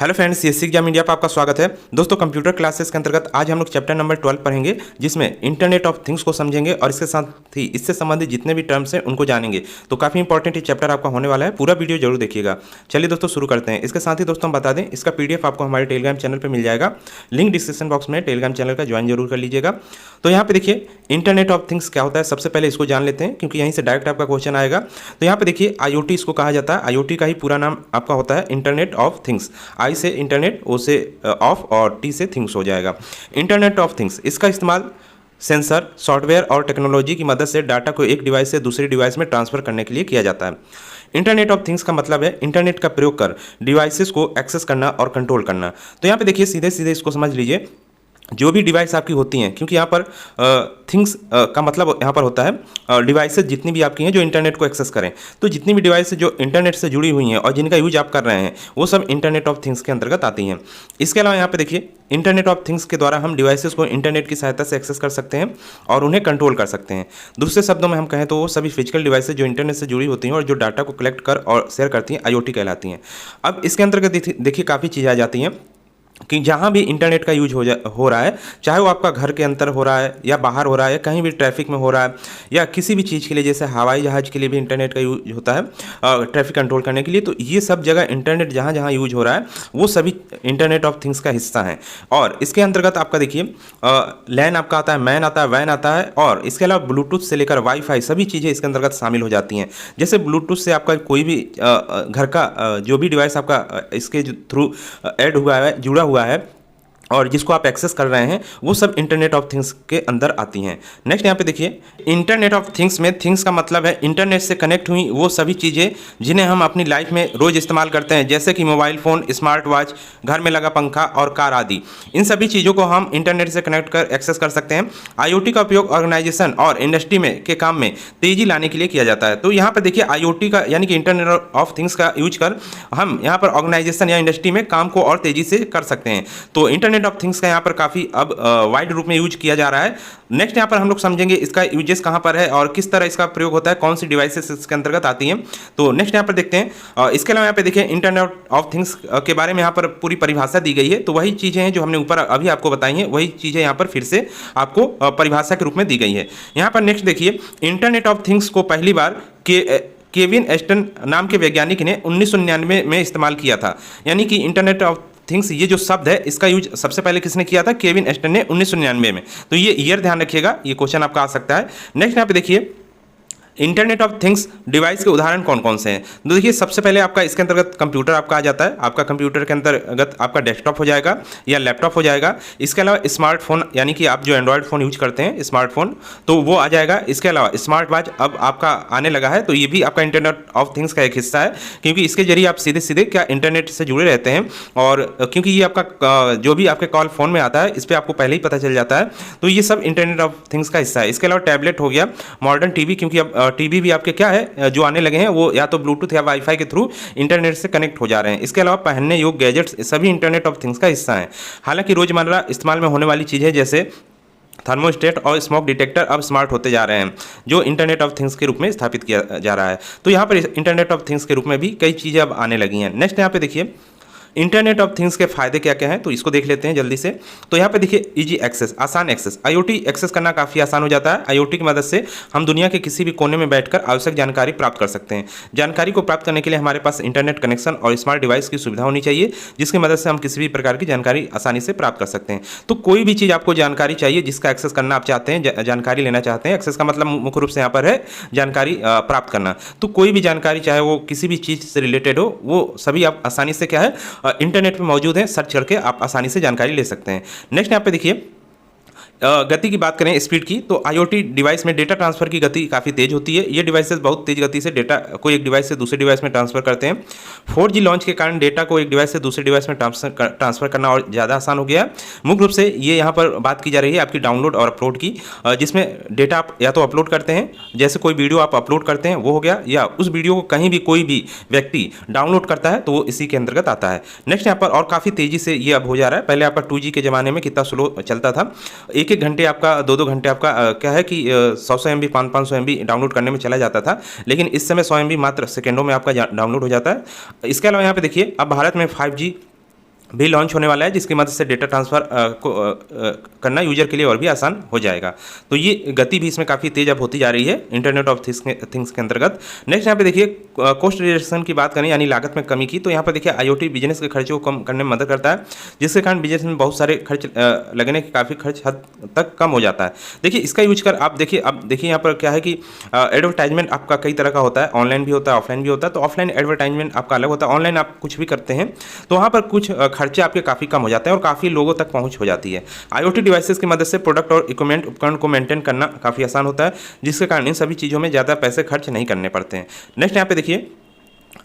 Hello friends, CSC exam India पर आपका स्वागत है। दोस्तों, कंप्यूटर क्लासेस के अंतर्गत आज हम लोग चैप्टर नंबर 12 पढ़ेंगे, जिसमें इंटरनेट ऑफ थिंग्स को समझेंगे और इसके साथ ही इससे संबंधित जितने भी टर्म्स हैं उनको जानेंगे। तो काफ़ी इंपॉर्टेंट ये चैप्टर आपका होने वाला है, पूरा वीडियो जरूर देखिएगा। चलिए दोस्तों शुरू करते हैं। इसके साथ ही दोस्तों हम बता दें, इसका PDF आपको हमारे टेलीग्राम चैनल पर मिल जाएगा। लिंक डिस्क्रिप्शन बॉक्स में टेलीग्राम चैनल का ज्वाइन जरूर कर लीजिएगा। तो यहाँ पे देखिए, इंटरनेट ऑफ थिंग्स क्या होता है, सबसे पहले इसको जान लेते हैं, क्योंकि यहीं से डायरेक्ट आपका क्वेश्चन आएगा। तो यहाँ पे देखिए, IoT इसको कहा जाता है। IoT का ही पूरा नाम आपका होता है इंटरनेट ऑफ थिंग्स। आई से इंटरनेट, ओ से ऑफ और टी से थिंग्स हो जाएगा। इंटरनेट ऑफ थिंग्स, इसका इस्तेमाल सेंसर, सॉफ्टवेयर और टेक्नोलॉजी की मदद से डाटा को एक डिवाइस से दूसरे डिवाइस में ट्रांसफर करने के लिए किया जाता है। इंटरनेट ऑफ थिंग्स का मतलब है इंटरनेट का प्रयोग कर डिवाइसेस को एक्सेस करना और कंट्रोल करना। तो यहाँ पे देखिए, सीधे सीधे इसको समझ लीजिए, जो भी डिवाइस आपकी होती हैं, क्योंकि यहाँ पर थिंग्स का मतलब यहाँ पर होता है डिवाइसेस जितनी भी आपकी हैं जो इंटरनेट को एक्सेस करें। तो जितनी भी डिवाइस जो इंटरनेट से जुड़ी हुई हैं और जिनका यूज आप कर रहे हैं, वो सब इंटरनेट ऑफ थिंग्स के अंतर्गत आती हैं। इसके अलावा यहाँ पे देखिए, इंटरनेट ऑफ थिंग्स के द्वारा हम डिवाइसेस को इंटरनेट की सहायता से एक्सेस कर सकते हैं और उन्हें कंट्रोल कर सकते हैं। दूसरे शब्दों में हम कहें तो वो सभी फिजिकल डिवाइसेस जो इंटरनेट से जुड़ी होती हैं और जो डाटा को कलेक्ट कर और शेयर करती हैं, IoT कहलाती हैं। अब इसके अंतर्गत देखिए काफ़ी चीज़ें आ जाती हैं कि जहाँ भी इंटरनेट का यूज हो रहा है, चाहे वो आपका घर के अंदर हो रहा है या बाहर हो रहा है, कहीं भी ट्रैफिक में हो रहा है, या किसी भी चीज़ के लिए, जैसे हवाई जहाज़ के लिए भी इंटरनेट का यूज होता है ट्रैफिक कंट्रोल करने के लिए। तो ये सब जगह इंटरनेट जहाँ जहाँ यूज हो रहा है, वो सभी इंटरनेट ऑफ थिंग्स का हिस्सा हैं। और इसके अंतर्गत आपका देखिए, लैन आपका आता है, मैन आता है, वैन आता है, और इसके अलावा ब्लूटूथ से लेकर वाईफाई सभी चीज़ें इसके अंतर्गत शामिल हो जाती हैं। जैसे ब्लूटूथ से आपका कोई भी घर का जो भी डिवाइस आपका इसके थ्रू ऐड हुआ है, जुड़ा हुआ है और जिसको आप एक्सेस कर रहे हैं, वो सब इंटरनेट ऑफ थिंग्स के अंदर आती हैं। नेक्स्ट यहाँ पे देखिए, इंटरनेट ऑफ थिंग्स में थिंग्स का मतलब है इंटरनेट से कनेक्ट हुई वो सभी चीज़ें जिन्हें हम अपनी लाइफ में रोज़ इस्तेमाल करते हैं, जैसे कि मोबाइल फ़ोन, स्मार्ट वॉच, घर में लगा पंखा और कार आदि। इन सभी चीज़ों को हम इंटरनेट से कनेक्ट कर एक्सेस कर सकते हैं। IoT का उपयोग ऑर्गेनाइजेशन और इंडस्ट्री में के काम में तेज़ी लाने के लिए किया जाता है। तो यहाँ पर देखिए, IoT का यानी कि इंटरनेट ऑफ थिंग्स का यूज कर हम यहाँ पर ऑर्गेनाइजेशन या इंडस्ट्री में काम को और तेज़ी से कर सकते हैं। तो इंटरनेट ऑफ थिंग्स का यहाँ पर काफ़ी अब वाइड रूप में यूज किया जा रहा है। नेक्स्ट यहाँ पर हम लोग समझेंगे इसका यूजेस कहाँ पर है और किस तरह इसका प्रयोग होता है, कौन सी डिवाइसेस इसके अंतर्गत आती हैं। तो नेक्स्ट यहाँ पर देखते हैं। इसके अलावा यहाँ पे देखिए, इंटरनेट ऑफ थिंग्स के बारे में यहाँ पर पूरी परिभाषा दी गई है। तो वही चीज़ें हैं जो हमने ऊपर अभी आपको बताई हैं, वही चीज़ें यहाँ पर फिर से आपको परिभाषा के रूप में दी गई है। यहाँ पर नेक्स्ट देखिए, इंटरनेट ऑफ थिंग्स को पहली बार केविन एस्टन नाम के वैज्ञानिक ने 1999 में इस्तेमाल किया था। यानी कि इंटरनेट ऑफ थिंग्स, ये जो शब्द है, इसका यूज सबसे पहले किसने किया था? केविन एस्टन ने 1999 में। तो ये ईयर ध्यान रखिएगा, ये क्वेश्चन आपका आ सकता है। नेक्स्ट यहाँ पे देखिए, इंटरनेट ऑफ थिंग्स डिवाइस के उदाहरण कौन कौन से हैं। तो देखिए, सबसे पहले आपका इसके अंतर्गत कंप्यूटर आपका आ जाता है। आपका कंप्यूटर के अंतर्गत आपका डेस्कटॉप हो जाएगा या लैपटॉप हो जाएगा। इसके अलावा स्मार्टफोन, यानी कि आप जो एंड्रॉयड फ़ोन यूज करते हैं, स्मार्टफोन, तो वो आ जाएगा। इसके अलावा स्मार्ट वॉच अब आपका आने लगा है, तो ये भी आपका इंटरनेट ऑफ थिंग्स का एक हिस्सा है, क्योंकि इसके जरिए आप सीधे सीधे क्या इंटरनेट से जुड़े रहते हैं। और क्योंकि ये आपका जो भी आपके कॉल फ़ोन में आता है, इस पर आपको पहले ही पता चल जाता है। तो ये सब इंटरनेट ऑफ थिंग्स का हिस्सा है। इसके अलावा टैबलेट हो गया, मॉडर्न TV, क्योंकि अब TV भी आपके क्या है जो आने लगे हैं, वो या तो ब्लूटूथ या वाईफाई के थ्रू इंटरनेट से कनेक्ट हो जा रहे हैं। इसके अलावा पहनने योग्य गैजेट्स सभी इंटरनेट ऑफ थिंग्स का हिस्सा हैं। हालांकि रोजमर्रा इस्तेमाल में होने वाली चीज़ें जैसे थर्मोस्टेट और स्मोक डिटेक्टर अब स्मार्ट होते जा रहे हैं, जो इंटरनेट ऑफ थिंग्स के रूप में स्थापित किया जा रहा है। तो यहाँ पर इंटरनेट ऑफ थिंग्स के रूप में भी कई चीज़ें अब आने लगी हैं। नेक्स्ट यहाँ पे देखिए, इंटरनेट ऑफ थिंग्स के फायदे क्या क्या हैं, तो इसको देख लेते हैं जल्दी से। तो यहाँ पे देखिए, इजी एक्सेस, आसान एक्सेस। IoT एक्सेस करना काफ़ी आसान हो जाता है। IoT की मदद से हम दुनिया के किसी भी कोने में बैठकर आवश्यक जानकारी प्राप्त कर सकते हैं। जानकारी को प्राप्त करने के लिए हमारे पास इंटरनेट कनेक्शन और स्मार्ट डिवाइस की सुविधा होनी चाहिए, जिसकी मदद से हम किसी भी प्रकार की जानकारी आसानी से प्राप्त कर सकते हैं। तो कोई भी चीज़ आपको जानकारी चाहिए, जिसका एक्सेस करना आप चाहते हैं, जानकारी लेना चाहते हैं, एक्सेस का मतलब मुख्य रूप से यहाँ पर है जानकारी प्राप्त करना। तो कोई भी जानकारी, चाहे वो किसी भी चीज़ से रिलेटेड हो, वो सभी आप आसानी से क्या है इंटरनेट पर मौजूद है, सर्च करके आप आसानी से जानकारी ले सकते हैं। नेक्स्ट यहाँ पे देखिए, गति की बात करें, स्पीड की, तो IoT डिवाइस में डेटा ट्रांसफर की गति काफ़ी तेज़ होती है। ये डिवाइसेस बहुत तेज़ गति से डेटा को एक डिवाइस से दूसरे डिवाइस में ट्रांसफ़र करते हैं। 4G लॉन्च के कारण डेटा को एक डिवाइस से दूसरे डिवाइस में ट्रांसफ़र करना और ज़्यादा आसान हो गया। मुख्य रूप से ये यहाँ पर बात की जा रही है आपकी डाउनलोड और अपलोड की, जिसमें डेटा आप या तो अपलोड करते हैं, जैसे कोई वीडियो आप अपलोड करते हैं वो हो गया, या उस वीडियो को कहीं भी कोई भी व्यक्ति डाउनलोड करता है तो वो इसी के अंतर्गत आता है। नेक्स्ट यहाँ पर और काफ़ी तेज़ी से ये अब हो जा रहा है। पहले आपका 2G के ज़माने में कितना स्लो चलता था, एक घंटे आपका 2-2 घंटे आपका क्या है कि 100 MB 500 MB डाउनलोड करने में चला जाता था, लेकिन इस समय 100 MB मात्र सेकेंडों में आपका डाउनलोड हो जाता है। इसके अलावा यहाँ पे देखिए, अब भारत में 5G भी लॉन्च होने वाला है, जिसकी मदद से डेटा ट्रांसफ़र करना यूजर के लिए और भी आसान हो जाएगा। तो ये गति भी इसमें काफ़ी तेज़ अब होती जा रही है इंटरनेट ऑफ थिंग्स के अंतर्गत। नेक्स्ट यहाँ पे देखिए कॉस्ट रिडक्शन की बात करें, यानी लागत में कमी की, तो यहाँ पर देखिए IoT बिजनेस के खर्चों को कम करने में मदद करता है, जिसके कारण बिजनेस में बहुत सारे खर्च लगने के काफ़ी खर्च हद तक कम हो जाता है। देखिए इसका यूज कर आप देखिए, अब देखिए यहाँ पर क्या है कि एडवर्टाइजमेंट आपका कई तरह का होता है, ऑनलाइन भी होता है, ऑफलाइन भी होता है। तो ऑफलाइन एडवर्टाइजमेंट आपका अलग होता है, ऑनलाइन आप कुछ भी करते हैं तो वहाँ पर कुछ खर्चे आपके काफ़ी कम हो जाते हैं और काफ़ी लोगों तक पहुँच हो जाती है। IoT डिवाइसेस की मदद से प्रोडक्ट और इक्विपमेंट उपकरण को मेंटेन करना काफ़ी आसान होता है, जिसके कारण इन सभी चीज़ों में ज़्यादा पैसे खर्च नहीं करने पड़ते हैं। नेक्स्ट यहाँ पे देखिए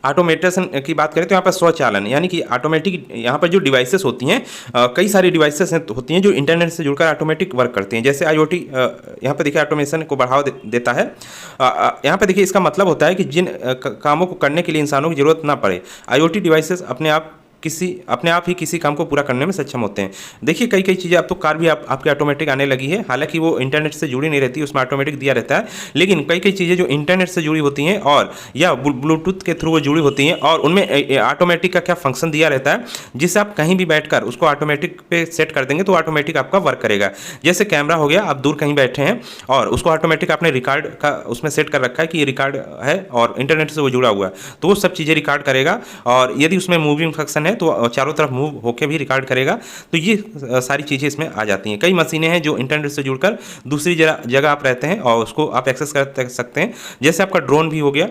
ऑटोमेटेशन की बात करें तो यहाँ पर स्वचालन, यानी कि ऑटोमेटिक यहाँ पर जो डिवाइसेस होती हैं, कई सारी डिवाइसेस होती हैं जो इंटरनेट से जुड़कर ऑटोमेटिक वर्क करती हैं। जैसे IoT यहाँ पर देखिए ऑटोमेशन को बढ़ावा देता है। यहाँ पर देखिए इसका मतलब होता है कि जिन कामों को करने के लिए इंसानों की जरूरत ना पड़े, IoT डिवाइसेस अपने आप ही किसी काम को पूरा करने में सक्षम होते हैं। देखिए कई चीज़ें, अब तो कार भी आपके ऑटोमेटिक आने लगी है, हालांकि वो इंटरनेट से जुड़ी नहीं रहती, उसमें ऑटोमेटिक दिया रहता है, लेकिन कई चीज़ें जो इंटरनेट से जुड़ी होती हैं और या ब्लूटूथ के थ्रू वो जुड़ी होती हैं और उनमें ऑटोमेटिक का क्या फंक्शन दिया रहता है, जिससे आप कहीं भी बैठकर उसको ऑटोमेटिक पे सेट कर देंगे तो ऑटोमेटिक आपका वर्क करेगा। जैसे कैमरा हो गया, आप दूर कहीं बैठे हैं और उसको ऑटोमेटिक आपने रिकॉर्ड का उसमें सेट कर रखा है कि ये रिकॉर्ड है और इंटरनेट से वो जुड़ा हुआ है, तो वो सब चीज़ें रिकॉर्ड करेगा। और यदि उसमें मूविंग फंक्शन है तो चारों तरफ मूव होकर भी रिकॉर्ड करेगा। तो ये सारी चीज़ें इसमें आ जाती हैं। कई मशीनें हैं जो इंटरनेट से जुड़कर दूसरी जगह आप रहते हैं और उसको आप एक्सेस कर सकते हैं। जैसे आपका ड्रोन भी हो गया,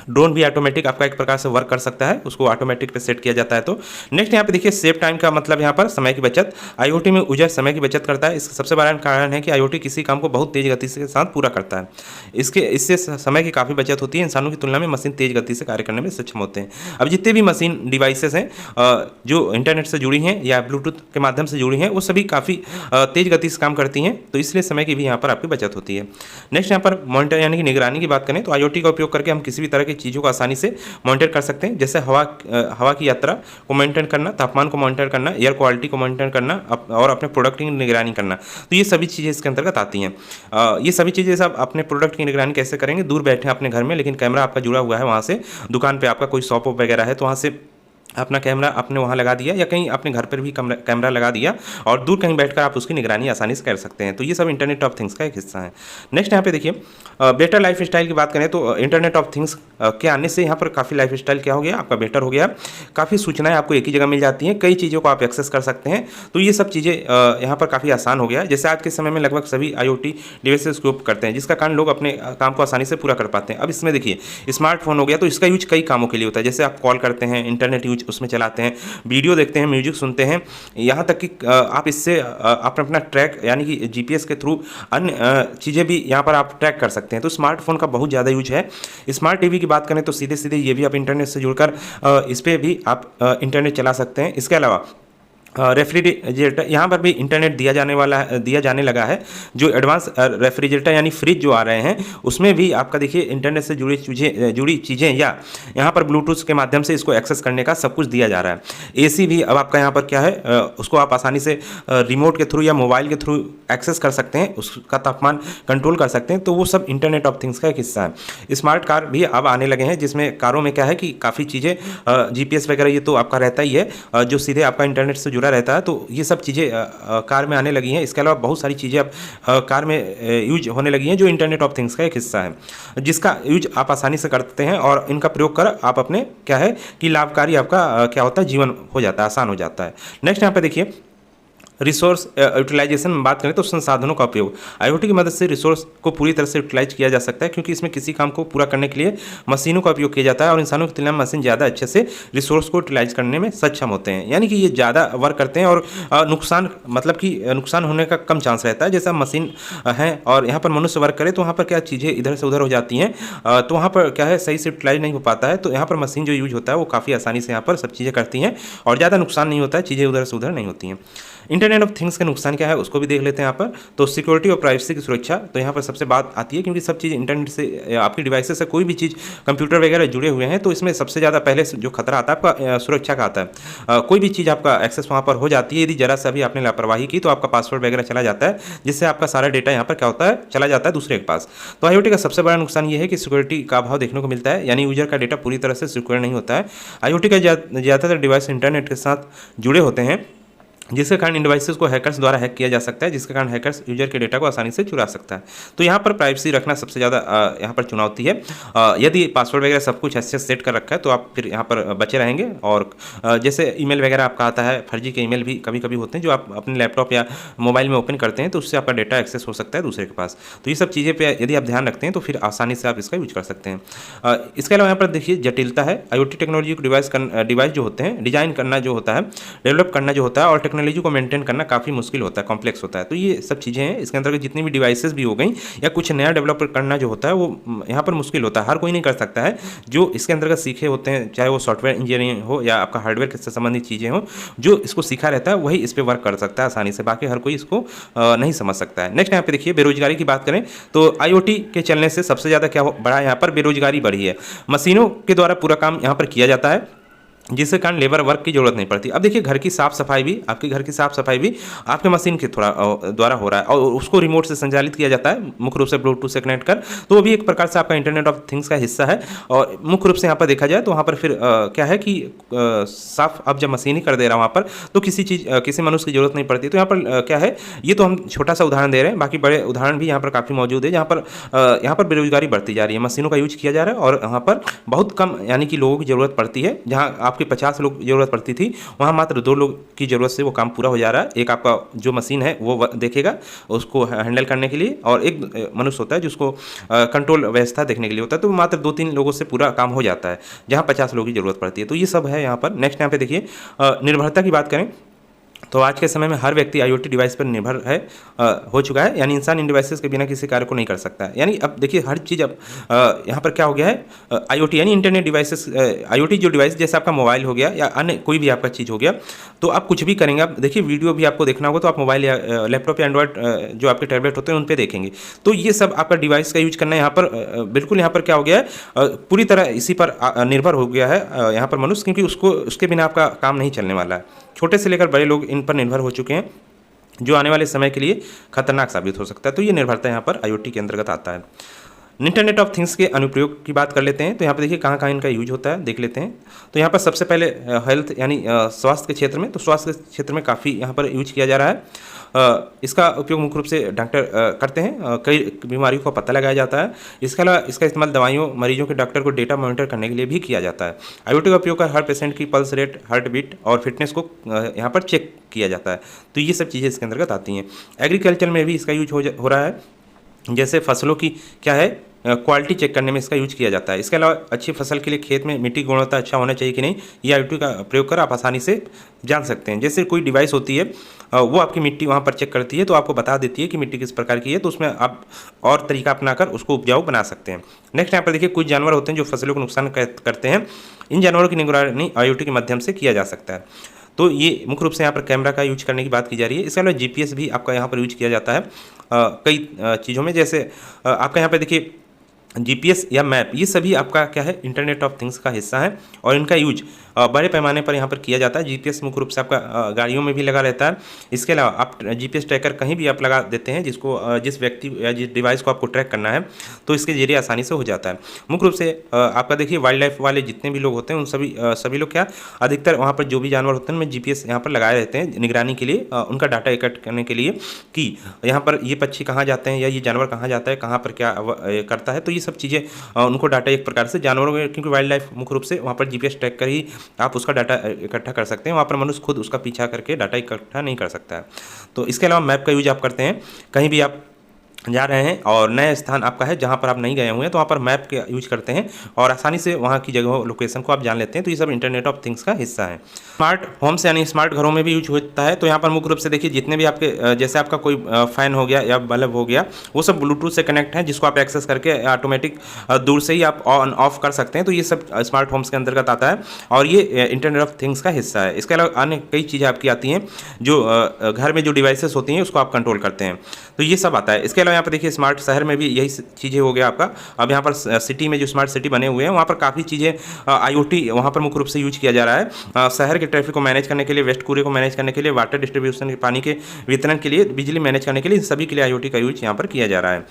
ड्रोन भी ऑटोमेटिक आपका एक प्रकार से वर्क कर सकता है, उसको ऑटोमेटिक पे सेट किया जाता है। तो नेक्स्ट यहाँ पे देखिए सेव टाइम का मतलब यहाँ पर समय की बचत। IoT में यूजर समय की बचत करता है। इसका सबसे बड़ा कारण है कि IoT किसी काम को बहुत तेज़ गति के साथ पूरा करता है। इससे समय की काफ़ी बचत होती है। इंसानों की तुलना में मशीन तेज़ गति से कार्य करने में सक्षम होते हैं। अब जितने भी मशीन डिवाइसेस हैं जो इंटरनेट से जुड़ी हैं या ब्लूटूथ के माध्यम से जुड़ी हैं, वो सभी काफ़ी तेज़ गति से काम करती हैं, तो इसलिए समय की भी यहाँ पर आपकी बचत होती है। नेक्स्ट यहाँ पर मॉनिटर यानी कि निगरानी की बात करें तो IoT का उपयोग करके हम किसी भी तरह की चीज़ों को आसानी से मॉनिटर कर सकते हैं। जैसे हवा की यात्रा को मॉनिटर करना, तापमान को मॉनिटर करना, एयर क्वालिटी को मॉनिटर करना और अपने प्रोडक्ट की निगरानी करना, तो ये सभी चीज़ें इसके अंतर्गत आती हैं। ये सभी चीज़ें सब अपने प्रोडक्ट की निगरानी कैसे करेंगे, दूर बैठे अपने घर में लेकिन कैमरा आपका जुड़ा हुआ है, वहाँ से दुकान पर आपका कोई शॉप वगैरह है तो वहाँ से अपना कैमरा आपने वहाँ लगा दिया या कहीं अपने घर पर भी कैमरा लगा दिया और दूर कहीं बैठकर आप उसकी निगरानी आसानी से कर सकते हैं। तो ये सब इंटरनेट ऑफ थिंग्स का एक हिस्सा है। नेक्स्ट यहाँ पे देखिए बेटर लाइफ स्टाइल की बात करें तो इंटरनेट ऑफ थिंग्स के आने से यहाँ पर काफ़ी लाइफ स्टाइल क्या हो गया, आपका बेटर हो गया। काफ़ी सूचनाएं आपको एक ही जगह मिल जाती हैं, कई चीज़ों को आप एक्सेस कर सकते हैं। तो ये सब चीज़ें यहाँ पर काफ़ी आसान हो गया है। जैसे आज के समय में लगभग सभी IoT डिवाइसेस को करते हैं, जिसका कारण लोग अपने काम को आसानी से पूरा कर पाते हैं। अब इसमें देखिए स्मार्टफोन हो गया, तो इसका यूज कई कामों के लिए होता है। जैसे आप कॉल करते हैं, इंटरनेट यूज उसमें चलाते हैं, वीडियो देखते हैं, म्यूजिक सुनते हैं, यहाँ तक कि आप इससे अपना ट्रैक यानी कि GPS के थ्रू अन्य चीज़ें भी यहाँ पर आप ट्रैक कर सकते हैं। तो स्मार्टफोन का बहुत ज़्यादा यूज है। स्मार्ट TV की बात करें तो सीधे सीधे ये भी आप इंटरनेट से जुड़कर इस पर भी आप इंटरनेट चला सकते हैं। इसके अलावा रेफ्रिजरेटर, यहाँ पर भी इंटरनेट दिया जाने लगा है। जो एडवांस रेफ्रिजरेटर यानी फ्रिज जो आ रहे हैं, उसमें भी आपका देखिए इंटरनेट से जुड़ी चीज़ें या यहाँ पर ब्लूटूथ के माध्यम से इसको एक्सेस करने का सब कुछ दिया जा रहा है। AC भी अब आपका यहाँ पर क्या है, उसको आप आसानी से रिमोट के थ्रू या मोबाइल के थ्रू एक्सेस कर सकते हैं, उसका तापमान कंट्रोल कर सकते हैं। तो वो सब इंटरनेट ऑफ थिंग्स का एक हिस्सा है। स्मार्ट कार भी अब आने लगे हैं, जिसमें कारों में क्या है कि काफ़ी चीज़ें GPS वगैरह ये तो आपका रहता ही है, जो सीधे आपका इंटरनेट से रहता है। तो ये सब चीज़ें कार में आने लगी हैं। इसके अलावा बहुत सारी चीज़ें अब कार में यूज होने लगी हैं जो इंटरनेट ऑफ थिंग्स का एक हिस्सा है, जिसका यूज आप आसानी से करते हैं और इनका प्रयोग कर आप अपने क्या है कि लाभकारी आपका क्या होता है, जीवन हो जाता है, आसान हो जाता है। नेक्स्ट यहाँ पे देखिए रिसोर्स यूटिलाइजेशन में बात करें तो संसाधनों का उपयोग। IoT की मदद से रिसोर्स को पूरी तरह से यूटिलाइज किया जा सकता है, क्योंकि इसमें किसी काम को पूरा करने के लिए मशीनों का उपयोग किया जाता है और इंसानों की तुलना में मशीन ज़्यादा अच्छे से रिसोर्स को यूटिलाइज करने में सक्षम होते हैं। यानी कि ये ज़्यादा वर्क करते हैं और नुकसान होने का कम चांस रहता है। जैसा मशीन है और यहाँ पर मनुष्य वर्क करे तो वहाँ पर क्या चीज़ें इधर से उधर हो जाती हैं, तो वहाँ पर क्या है सही से यूटिलाइज नहीं हो पाता है। तो यहाँ पर मशीन जो यूज होता है वो काफ़ी आसानी से यहाँ पर सब चीज़ें करती हैं और ज़्यादा नुकसान नहीं होता है, चीज़ें उधर से उधर नहीं होती हैं। इंटरनेट ऑफ थिंग्स के नुकसान क्या है उसको भी देख लेते हैं यहाँ पर। तो सिक्योरिटी और प्राइवेसी की सुरक्षा, तो यहाँ पर सबसे बात आती है क्योंकि सब चीज़ इंटरनेट से, आपकी डिवाइसेस से कोई भी चीज़ कंप्यूटर वगैरह जुड़े हुए हैं, तो इसमें सबसे ज़्यादा पहले जो खतरा आता है आपका सुरक्षा का आता है। कोई भी चीज़ आपका एक्सेस वहाँ पर हो जाती है, यदि जरा सा भी आपने लापरवाही की तो आपका पासवर्ड वगैरह चला जाता है, जिससे आपका सारा डेटा यहाँ पर क्या होता है, चला जाता है दूसरे के पास। तो IoT का सबसे बड़ा नुकसान ये है कि सिक्योरिटी का अभाव देखने को मिलता है, यानी यूजर का डेटा पूरी तरह से सिक्योर नहीं होता है। IoT का ज़्यादातर डिवाइस इंटरनेट के साथ जुड़े होते हैं, जिसके कारण इन डिवाइसेस को हैकर्स द्वारा हैक किया जा सकता है, जिसके कारण हैकर्स यूजर के डेटा को आसानी से चुरा सकता है। तो यहाँ पर प्राइवेसी रखना सबसे ज़्यादा यहाँ पर चुनौती है। यदि पासवर्ड वगैरह सब कुछ अच्छे से सेट कर रखा है तो आप फिर यहाँ पर बचे रहेंगे। और जैसे ईमेल वगैरह आपका आता है, फर्जी के ईमेल भी कभी कभी होते हैं जो आप अपने लैपटॉप या मोबाइल में ओपन करते हैं, तो उससे आपका डेटा एक्सेस हो सकता है दूसरे के पास। तो ये सब चीज़ें पे यदि आप ध्यान रखते हैं तो फिर आसानी से आप इसका यूज कर सकते हैं। इसके अलावा यहाँ पर देखिए जटिलता है। IoT टेक्नोलॉजी को डिवाइस जो होते हैं, डिजाइन करना जो होता है, डेवलप करना जो होता है, और टेक्नोलॉजी को मेंटेन करना काफ़ी मुश्किल होता है, कॉम्प्लेक्स होता है। तो ये सब चीज़ें हैं, इसके अंतर्गत जितनी भी डिवाइसेस भी हो गई या कुछ नया डेवलप करना जो होता है वो यहाँ पर मुश्किल होता है, हर कोई नहीं कर सकता है। जो इसके अंतर्गत सीखे होते हैं, चाहे वो सॉफ्टवेयर इंजीनियरिंग हो या आपका हार्डवेयर से संबंधित चीज़ें हो, जो इसको सीखा रहता है वही इस पर वर्क कर सकता है आसानी से, बाकी हर कोई इसको नहीं समझ सकता है। नेक्स्ट यहाँ पे देखिए बेरोजगारी की बात करें तो IoT के चलने से सबसे ज़्यादा क्या बढ़ा, यहाँ पर बेरोजगारी बढ़ी है। मशीनों के द्वारा पूरा काम यहाँ पर किया जाता है, जिसके कारण लेबर वर्क की जरूरत नहीं पड़ती। अब देखिए घर की साफ सफाई भी, आपके घर की साफ सफाई भी आपके मशीन के थोड़ा द्वारा हो रहा है, और उसको रिमोट से संचालित किया जाता है, मुख्य रूप से ब्लूटूथ से कनेक्ट कर। तो वो भी एक प्रकार से आपका इंटरनेट ऑफ थिंग्स का हिस्सा है। और मुख्य रूप से यहाँ पर देखा जाए तो वहाँ पर फिर क्या है कि साफ अब जब मशीन ही कर दे रहा है वहाँ पर, तो किसी मनुष्य की जरूरत नहीं पड़ती। तो यहाँ पर क्या है, ये तो हम छोटा सा उदाहरण दे रहे हैं, बाकी बड़े उदाहरण भी यहाँ पर काफ़ी मौजूद है, जहाँ पर बेरोजगारी बढ़ती जा रही है, मशीनों का यूज किया जा रहा है, और यहाँ पर बहुत कम यानी कि लोगों की ज़रूरत पड़ती है। जहाँ आपके 50 लोग जरूरत पड़ती थी, वहाँ मात्र 2 लोग की जरूरत से वो काम पूरा हो जा रहा है। एक आपका जो मशीन है वो देखेगा उसको हैंडल करने के लिए, और एक मनुष्य होता है जिसको कंट्रोल व्यवस्था देखने के लिए होता है। तो मात्र 2-3 लोगों से पूरा काम हो जाता है, जहाँ 50 लोगों की जरूरत पड़ती है। तो ये सब है यहाँ पर। नेक्स्ट यहाँ पे देखिए निर्भरता की बात करें तो आज के समय में हर व्यक्ति IoT डिवाइस पर निर्भर हो चुका है, यानी इंसान इन डिवाइसेस के बिना किसी कार्य को नहीं कर सकता है। यानी अब देखिए हर चीज़ अब यहाँ पर क्या हो गया है, IoT यानी इंटरनेट डिवाइसेस, IoT जो डिवाइस जैसे आपका मोबाइल हो गया या अन्य कोई भी आपका चीज़ हो गया, तो आप कुछ भी करेंगे। आप देखिए वीडियो भी आपको देखना होगा तो आप मोबाइल या लैपटॉप या एंड्रॉइड जो आपके टैबलेट होते हैं उन पर देखेंगे। तो ये सब आपका डिवाइस का यूज करना यहाँ पर बिल्कुल यहाँ पर क्या हो गया है, पूरी तरह इसी पर निर्भर हो गया है यहाँ पर मनुष्य, क्योंकि उसके बिना आपका काम नहीं चलने वाला है। छोटे से लेकर बड़े लोग इन पर निर्भर हो चुके हैं, जो आने वाले समय के लिए खतरनाक साबित हो सकता है। तो ये निर्भरता यहाँ पर IoT के अंतर्गत आता है। इंटरनेट ऑफ थिंग्स के अनुप्रयोग की बात कर लेते हैं, तो यहाँ पर देखिए कहाँ कहाँ इनका यूज होता है देख लेते हैं। तो यहाँ पर सबसे पहले हेल्थ यानी स्वास्थ्य के क्षेत्र में, तो स्वास्थ्य के क्षेत्र में काफ़ी यहाँ पर यूज किया जा रहा है। इसका उपयोग मुख्य रूप से डॉक्टर करते हैं, कई बीमारियों का पता लगाया जाता है। इसके अलावा इसका इस्तेमाल दवाइयों, मरीजों के डॉक्टर को डेटा मॉनिटर करने के लिए भी किया जाता है। IoT का उपयोग कर हर पेशेंट की पल्स रेट, हार्ट बीट और फिटनेस को यहाँ पर चेक किया जाता है। तो ये सब चीज़ें इसके अंतर्गत आती हैं। एग्रीकल्चर में भी इसका यूज हो रहा है, जैसे फसलों की क्या है क्वालिटी चेक करने में इसका यूज किया जाता है। इसके अलावा अच्छी फसल के लिए खेत में मिट्टी की गुणवत्ता अच्छा होना चाहिए कि नहीं, ये IoT का प्रयोग कर आप आसानी से जान सकते हैं। जैसे कोई डिवाइस होती है वो आपकी मिट्टी वहाँ पर चेक करती है, तो आपको बता देती है कि मिट्टी किस प्रकार की है, तो उसमें आप और तरीका अपनाकर उसको उपजाऊ बना सकते हैं। नेक्स्ट यहाँ पर देखिए कुछ जानवर होते हैं जो फसलों को नुकसान करते हैं, इन जानवरों की निगरानी IoT के माध्यम से किया जा सकता है। तो ये मुख्य रूप से यहाँ पर कैमरा का यूज करने की बात की जा रही है। इसके अलावा GPS भी आपका यहाँ पर यूज किया जाता है कई चीज़ों में, जैसे आपका यहाँ पर देखिए GPS या मैप, ये सभी आपका क्या है इंटरनेट ऑफ थिंग्स का हिस्सा है, और इनका यूज बड़े पैमाने पर यहाँ पर किया जाता है। GPS मुख्य रूप से आपका गाड़ियों में भी लगा रहता है। इसके अलावा आप GPS ट्रैकर कहीं भी आप लगा देते हैं, जिस व्यक्ति या जिस डिवाइस को आपको ट्रैक करना है, तो इसके जरिए आसानी से हो जाता है। मुख्य रूप से आपका देखिए वाइल्ड लाइफ वाले जितने भी लोग होते हैं उन सभी लोग क्या अधिकतर वहाँ पर जो भी जानवर होते हैं उनमें GPS यहाँ पर लगाए रहते हैं निगरानी के लिए, उनका डाटा एकत्र करने के लिए कि यहाँ पर ये पक्षी कहाँ जाते हैं या ये जानवर कहाँ जाता है, कहाँ पर क्या करता है। तो ये सब चीज़ें उनको डाटा एक प्रकार से जानवरों में, क्योंकि वाइल्ड लाइफ मुख्य रूप से वहाँ पर GPS ट्रैक कर ही आप उसका डाटा इकट्ठा कर सकते हैं, वहाँ पर मनुष्य खुद उसका पीछा करके डाटा इकट्ठा नहीं कर सकता है। तो इसके अलावा मैप का यूज आप करते हैं, कहीं भी आप जा रहे हैं और नया स्थान आपका है जहाँ पर आप नहीं गए हुए हैं, तो वहाँ पर मैप के यूज करते हैं और आसानी से वहाँ की जगह लोकेशन को आप जान लेते हैं। तो ये सब इंटरनेट ऑफ थिंग्स का हिस्सा है। स्मार्ट होम्स यानी स्मार्ट घरों में भी यूज होता है। तो यहाँ पर मुख्य रूप से देखिए जितने भी आपके जैसे आपका कोई फ़ैन हो गया या बल्ब हो गया, वो सब ब्लूटूथ से कनेक्ट है, जिसको आप एक्सेस करके ऑटोमेटिक दूर से ही आप ऑन ऑफ कर सकते हैं। तो ये सब स्मार्ट होम्स के अंतर्गत आता है और ये इंटरनेट ऑफ थिंग्स का हिस्सा है। इसके अलावा अन्य कई चीज़ें आपकी आती हैं जो घर में जो डिवाइसेस होती हैं उसको आप कंट्रोल करते हैं, तो ये सब आता है। इसके अलावा यहाँ पर देखिए स्मार्ट शहर में भी यही चीज़ें हो गया आपका। अब यहाँ पर सिटी में जो स्मार्ट सिटी बने हुए हैं वहाँ पर काफ़ी चीज़ें IoT वहाँ पर मुख्य रूप से यूज किया जा रहा है। शहर के ट्रैफिक को मैनेज करने के लिए, वेस्ट कूड़े को मैनेज करने के लिए, वाटर डिस्ट्रीब्यूशन के पानी के वितरण के लिए, बिजली मैनेज करने के लिए, सभी के लिए IoT का यूज यहाँ पर किया जा रहा है।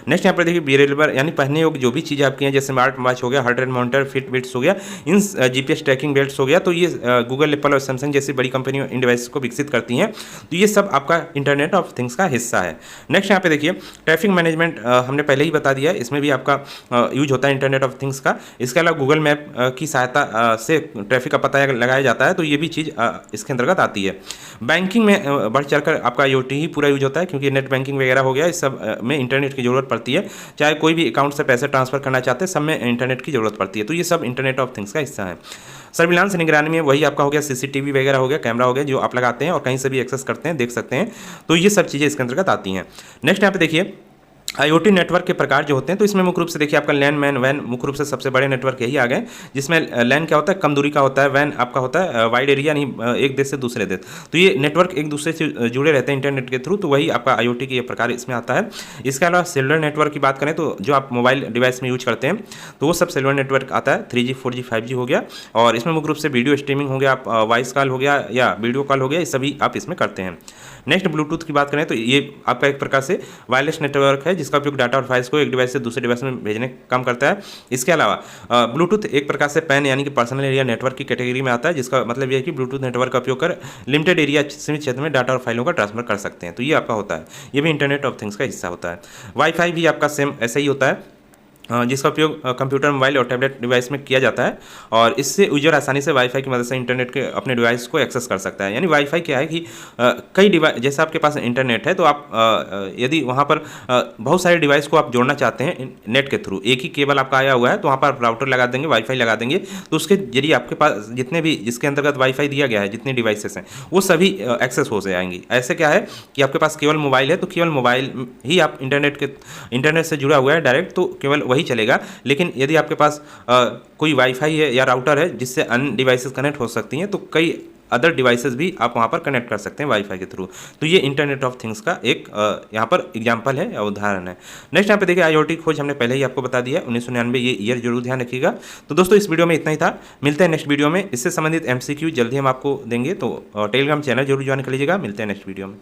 नेक्स्ट यहाँ पर देखिए वेरेबल यानी पहनने योग्य जो भी चीज़ें आपकी हैं, जैसे स्मार्ट वॉच हो गया, heart rate monitor, fit bits हो गया, इन GPS ट्रैकिंग बेल्ट्स हो गया, तो ये गूगल, एप्पल और सैमसंग जैसी बड़ी कंपनियों इन डिवाइस को विकसित करती हैं। तो ये सब आपका इंटरनेट ऑफ थिंग्स का हिस्सा है। नेक्स्ट यहाँ पे देखिए ट्रैफिक मैनेजमेंट हमने पहले ही बता दिया है, इसमें भी आपका यूज होता है इंटरनेट ऑफ थिंग्स का। इसके अलावा गूगल मैप की सहायता से ट्रैफिक का पता लगाया जाता है, तो ये भी चीज़ इसके अंतर्गत आती है। बैंकिंग में बढ़ चढ़कर आपका IoT ही पूरा यूज होता है, क्योंकि नेट बैंकिंग वगैरह हो गया, इस सब में इंटरनेट की ज़रूरत पड़ती है। चाहे कोई भी अकाउंट से पैसे ट्रांसफर करना चाहते हैं, सब में इंटरनेट की ज़रूरत पड़ती है। तो ये सब इंटरनेट ऑफ थिंग्स का हिस्सा है। सर्विलांस निगरानी में वही आपका हो गया CCTV वगैरह हो गया, कैमरा हो गया, जो आप लगाते हैं और कहीं से भी एक्सेस करते हैं, देख सकते हैं। तो ये सब चीज़ें इसके अंतर्गत आती हैं। नेक्स्ट यहाँ पे देखिए IoT नेटवर्क के प्रकार जो होते हैं, तो इसमें मुख्य रूप से देखिए आपका लैन, मैन, वैन मुख्य रूप से सबसे बड़े नेटवर्क यही आ गए, जिसमें लैन क्या होता है, कम दूरी का होता है, वैन आपका होता है वाइड एरिया, नहीं एक देश से दूसरे देश। तो ये नेटवर्क एक दूसरे से जुड़े रहते हैं इंटरनेट के थ्रू, तो वही आपका IoT के ये प्रकार इसमें आता है। इसके अलावा सेलुलर नेटवर्क की बात करें तो जो आप मोबाइल डिवाइस में यूज करते हैं, तो वो सब सेलुलर नेटवर्क आता है। 3G 4G 5G हो गया, और इसमें मुख्य रूप से वीडियो स्ट्रीमिंग हो गया, आप वॉइस कॉल हो गया या वीडियो कॉल हो गया, ये सभी आप इसमें करते हैं। नेक्स्ट ब्लूटूथ की बात करें तो ये आपका एक प्रकार से वायरलेस नेटवर्क है, जिसका उपयोग डाटा और फाइल्स को एक डिवाइस से दूसरे डिवाइस में भेजने का काम करता है। इसके अलावा ब्लूटूथ एक प्रकार से पैन यानी कि पर्सनल एरिया नेटवर्क की कैटेगरी में आता है, जिसका मतलब ये है कि ब्लूटूथ नेटवर्क का उपयोग कर लिमिटेड एरिया सीमित क्षेत्र में डाटा और फाइलों का ट्रांसफर कर सकते हैं। तो ये आपका होता है, ये भी इंटरनेट ऑफ थिंग्स का हिस्सा होता है। वाईफाई भी आपका सेम ऐसा ही होता है, जिसका उपयोग कंप्यूटर, मोबाइल और टैबलेट डिवाइस में किया जाता है, और इससे यूजर आसानी से वाईफाई की मदद से इंटरनेट के अपने डिवाइस को एक्सेस कर सकता है। यानी वाईफाई क्या है कि कई डिवाइस, जैसे आपके पास इंटरनेट है तो आप यदि वहाँ पर बहुत सारे डिवाइस को आप जोड़ना चाहते हैं नेट के थ्रू, एक ही केबल आपका आया हुआ है, तो वहाँ पर आप राउटर लगा देंगे, वाईफाई लगा देंगे, तो उसके जरिए आपके पास जितने भी जिसके अंतर्गत वाईफाई दिया गया है, जितने डिवाइसेस हैं, वो सभी एक्सेस हो जाएंगी। ऐसे क्या है कि आपके पास केवल मोबाइल है, तो केवल मोबाइल ही आप इंटरनेट से जुड़ा हुआ है डायरेक्ट, तो केवल वही चलेगा। लेकिन यदि आपके पास कोई वाईफाई है या राउटर है जिससे अन्य डिवाइसेस कनेक्ट हो सकती हैं, तो कई अदर डिवाइसेस भी आप वहाँ पर कनेक्ट कर सकते हैं वाईफाई के थ्रू। तो ये इंटरनेट ऑफ थिंग्स का एक यहाँ पर एग्जांपल है या उदाहरण है। नेक्स्ट यहाँ पे देखिए IoT खोज हमने पहले ही आपको बता दिया 1999, ये ईयर जरूर ध्यान रखिएगा। तो दोस्तों इस वीडियो में इतना ही था, मिलते हैं नेक्स्ट वीडियो में। इससे संबंधित MCQ जल्दी हम आपको देंगे, तो टेलीग्राम चैनल जरूर ज्वाइन कर लीजिएगा। मिलते हैं नेक्स्ट वीडियो में।